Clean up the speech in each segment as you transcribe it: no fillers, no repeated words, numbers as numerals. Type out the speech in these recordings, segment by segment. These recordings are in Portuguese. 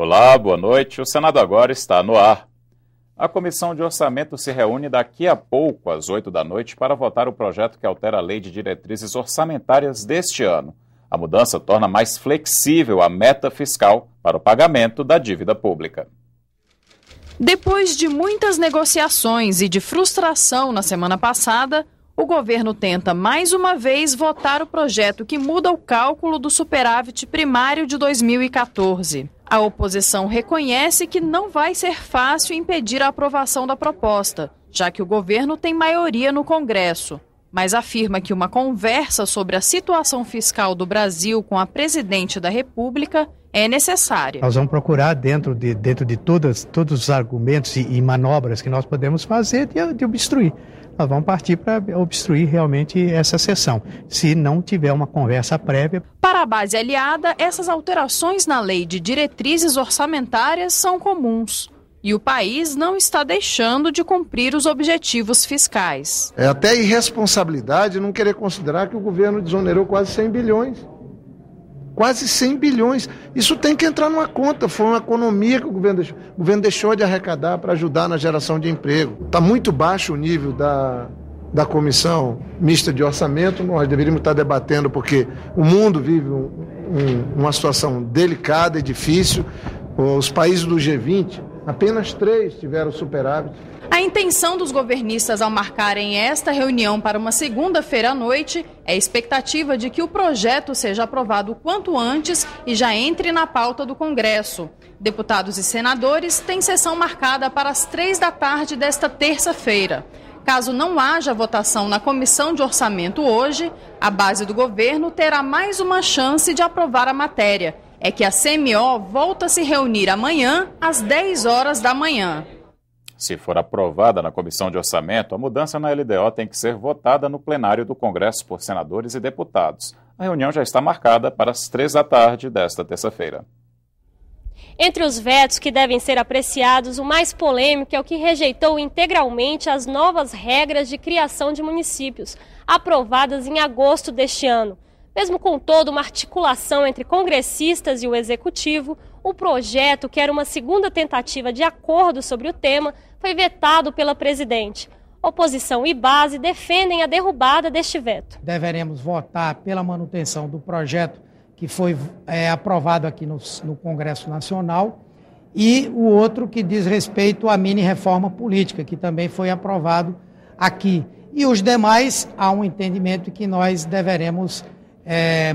Olá, boa noite. O Senado agora está no ar. A Comissão de Orçamento se reúne daqui a pouco, às 8 da noite, para votar o projeto que altera a Lei de Diretrizes Orçamentárias deste ano. A mudança torna mais flexível a meta fiscal para o pagamento da dívida pública. Depois de muitas negociações e de frustração na semana passada, o governo tenta mais uma vez votar o projeto que muda o cálculo do superávit primário de 2014. A oposição reconhece que não vai ser fácil impedir a aprovação da proposta, já que o governo tem maioria no Congresso, mas afirma que uma conversa sobre a situação fiscal do Brasil com a presidente da República é necessária. Nós vamos procurar, dentro de todos os argumentos e manobras que nós podemos fazer, de obstruir. Nós vamos partir para obstruir realmente essa sessão, se não tiver uma conversa prévia. Para a base aliada, essas alterações na lei de diretrizes orçamentárias são comuns. E o país não está deixando de cumprir os objetivos fiscais. É até irresponsabilidade não querer considerar que o governo desonerou quase 100 bilhões. Quase 100 bilhões. Isso tem que entrar numa conta. Foi uma economia que o governo deixou. O governo deixou de arrecadar para ajudar na geração de emprego. Está muito baixo o nível da comissão mista de orçamento. Nós deveríamos estar debatendo porque o mundo vive uma situação delicada e difícil. Os países do G20, apenas 3 tiveram superávit. A intenção dos governistas ao marcarem esta reunião para uma segunda-feira à noite é a expectativa de que o projeto seja aprovado o quanto antes e já entre na pauta do Congresso. Deputados e senadores têm sessão marcada para as 3 da tarde desta terça-feira. Caso não haja votação na Comissão de Orçamento hoje, a base do governo terá mais uma chance de aprovar a matéria. É que a CMO volta a se reunir amanhã às 10 horas da manhã. Se for aprovada na Comissão de Orçamento, a mudança na LDO tem que ser votada no plenário do Congresso por senadores e deputados. A reunião já está marcada para as 3 da tarde desta terça-feira. Entre os vetos que devem ser apreciados, o mais polêmico é o que rejeitou integralmente as novas regras de criação de municípios, aprovadas em agosto deste ano. Mesmo com toda uma articulação entre congressistas e o executivo, o projeto, que era uma segunda tentativa de acordo sobre o tema, foi vetado pela presidente. Oposição e base defendem a derrubada deste veto. Deveremos votar pela manutenção do projeto que foi aprovado aqui no Congresso Nacional e o outro que diz respeito à mini-reforma política, que também foi aprovado aqui. E os demais, há um entendimento que nós deveremos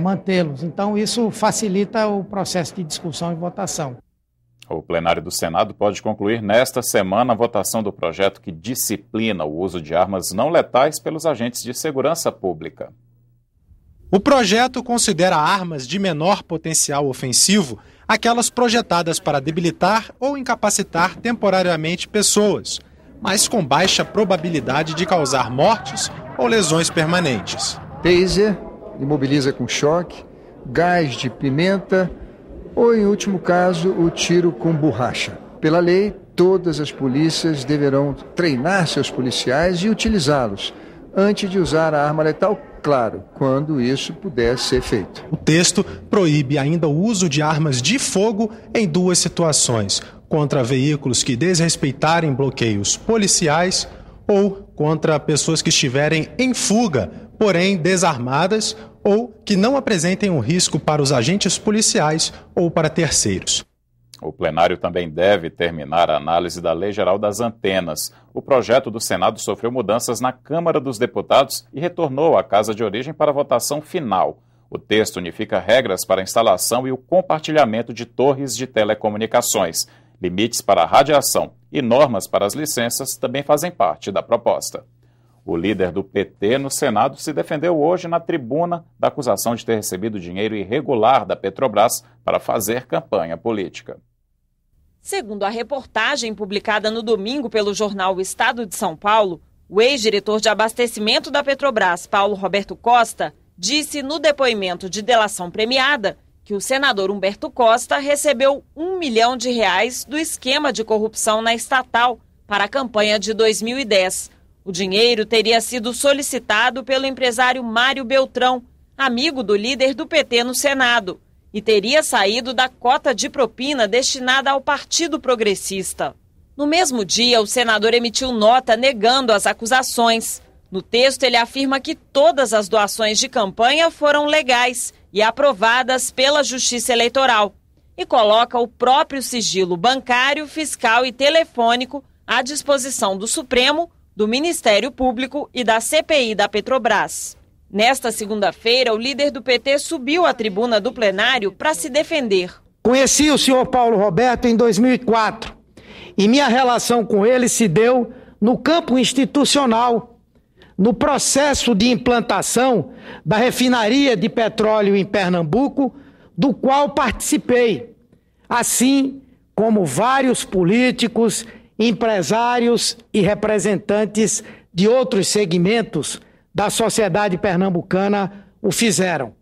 mantê-los. Então, isso facilita o processo de discussão e votação. O plenário do Senado pode concluir nesta semana a votação do projeto que disciplina o uso de armas não letais pelos agentes de segurança pública. O projeto considera armas de menor potencial ofensivo aquelas projetadas para debilitar ou incapacitar temporariamente pessoas, mas com baixa probabilidade de causar mortes ou lesões permanentes. Taser, imobiliza com choque, gás de pimenta ou, em último caso, o tiro com borracha. Pela lei, todas as polícias deverão treinar seus policiais e utilizá-los antes de usar a arma letal, claro, quando isso puder ser feito. O texto proíbe ainda o uso de armas de fogo em 2 situações: contra veículos que desrespeitarem bloqueios policiais ou contra pessoas que estiverem em fuga, porém desarmadas, ou que não apresentem um risco para os agentes policiais ou para terceiros. O plenário também deve terminar a análise da Lei Geral das Antenas. O projeto do Senado sofreu mudanças na Câmara dos Deputados e retornou à casa de origem para votação final. O texto unifica regras para a instalação e o compartilhamento de torres de telecomunicações. Limites para a radiação e normas para as licenças também fazem parte da proposta. O líder do PT no Senado se defendeu hoje na tribuna da acusação de ter recebido dinheiro irregular da Petrobras para fazer campanha política. Segundo a reportagem publicada no domingo pelo jornal O Estado de São Paulo, o ex-diretor de abastecimento da Petrobras, Paulo Roberto Costa, disse no depoimento de delação premiada que o senador Humberto Costa recebeu R$1 milhão do esquema de corrupção na estatal para a campanha de 2010. O dinheiro teria sido solicitado pelo empresário Mário Beltrão, amigo do líder do PT no Senado. e teria saído da cota de propina destinada ao Partido Progressista. No mesmo dia, o senador emitiu nota negando as acusações. No texto, ele afirma que todas as doações de campanha foram legais e aprovadas pela Justiça Eleitoral e coloca o próprio sigilo bancário, fiscal e telefônico à disposição do Supremo, do Ministério Público e da CPI da Petrobras. Nesta segunda-feira, o líder do PT subiu à tribuna do plenário para se defender. Conheci o senhor Paulo Roberto em 2004 e minha relação com ele se deu no campo institucional, no processo de implantação da refinaria de petróleo em Pernambuco, do qual participei, assim como vários políticos, empresários e representantes de outros segmentos da sociedade pernambucana o fizeram.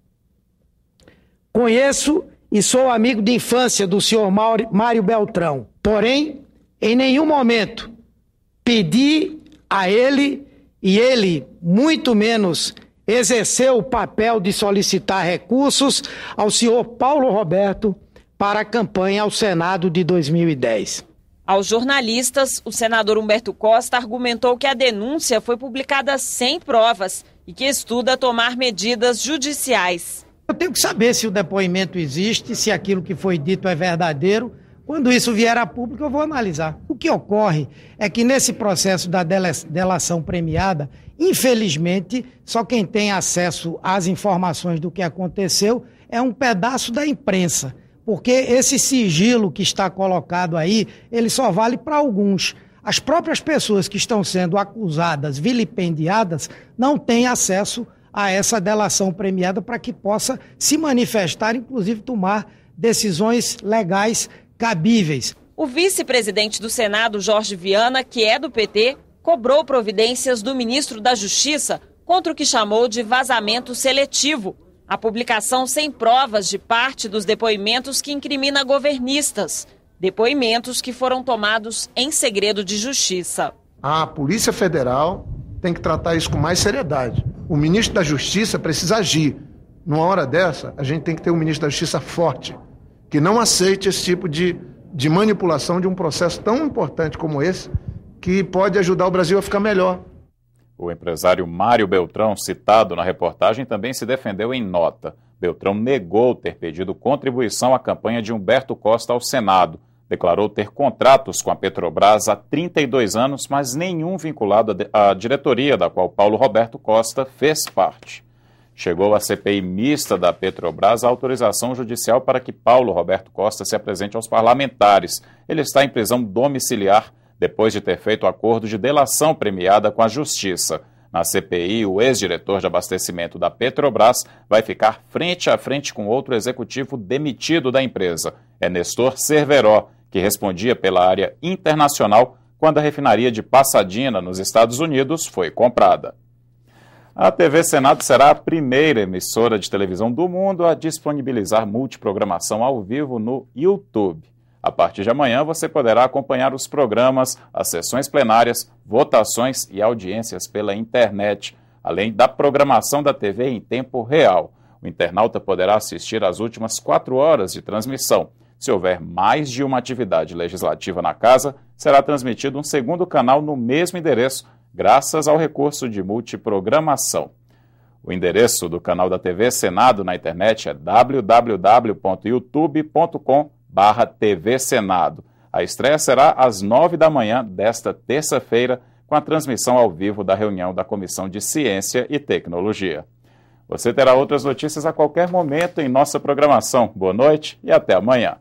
Conheço e sou amigo de infância do senhor Mário Beltrão, porém, em nenhum momento pedi a ele, e ele muito menos exerceu o papel de solicitar recursos ao senhor Paulo Roberto para a campanha ao Senado de 2010. Aos jornalistas, o senador Humberto Costa argumentou que a denúncia foi publicada sem provas e que estuda tomar medidas judiciais. Eu tenho que saber se o depoimento existe, se aquilo que foi dito é verdadeiro. Quando isso vier a público, eu vou analisar. O que ocorre é que nesse processo da delação premiada, infelizmente, só quem tem acesso às informações do que aconteceu é um pedaço da imprensa. Porque esse sigilo que está colocado aí, ele só vale para alguns. As próprias pessoas que estão sendo acusadas, vilipendiadas, não têm acesso a essa delação premiada para que possa se manifestar, inclusive tomar decisões legais cabíveis. O vice-presidente do Senado, Jorge Viana, que é do PT, cobrou providências do ministro da Justiça contra o que chamou de vazamento seletivo, a publicação sem provas de parte dos depoimentos que incrimina governistas, depoimentos que foram tomados em segredo de justiça. A Polícia Federal tem que tratar isso com mais seriedade. O ministro da Justiça precisa agir. Numa hora dessa, a gente tem que ter um ministro da Justiça forte, que não aceite esse tipo de manipulação de um processo tão importante como esse, que pode ajudar o Brasil a ficar melhor. O empresário Mário Beltrão, citado na reportagem, também se defendeu em nota. Beltrão negou ter pedido contribuição à campanha de Humberto Costa ao Senado. Declarou ter contratos com a Petrobras há 32 anos, mas nenhum vinculado à diretoria da qual Paulo Roberto Costa fez parte. Chegou à CPI mista da Petrobras a autorização judicial para que Paulo Roberto Costa se apresente aos parlamentares. Ele está em prisão domiciliar depois de ter feito acordo de delação premiada com a Justiça. Na CPI, o ex-diretor de abastecimento da Petrobras vai ficar frente a frente com outro executivo demitido da empresa. É Nestor Cerveró, que respondia pela área internacional quando a refinaria de Pasadena, nos Estados Unidos, foi comprada. A TV Senado será a primeira emissora de televisão do mundo a disponibilizar multiprogramação ao vivo no YouTube. A partir de amanhã, você poderá acompanhar os programas, as sessões plenárias, votações e audiências pela internet, além da programação da TV em tempo real. O internauta poderá assistir às últimas 4 horas de transmissão. Se houver mais de uma atividade legislativa na casa, será transmitido um segundo canal no mesmo endereço, graças ao recurso de multiprogramação. O endereço do canal da TV Senado na internet é www.youtube.com/TV Senado. A estreia será às 9 da manhã desta terça-feira, com a transmissão ao vivo da reunião da Comissão de Ciência e Tecnologia. Você terá outras notícias a qualquer momento em nossa programação. Boa noite e até amanhã.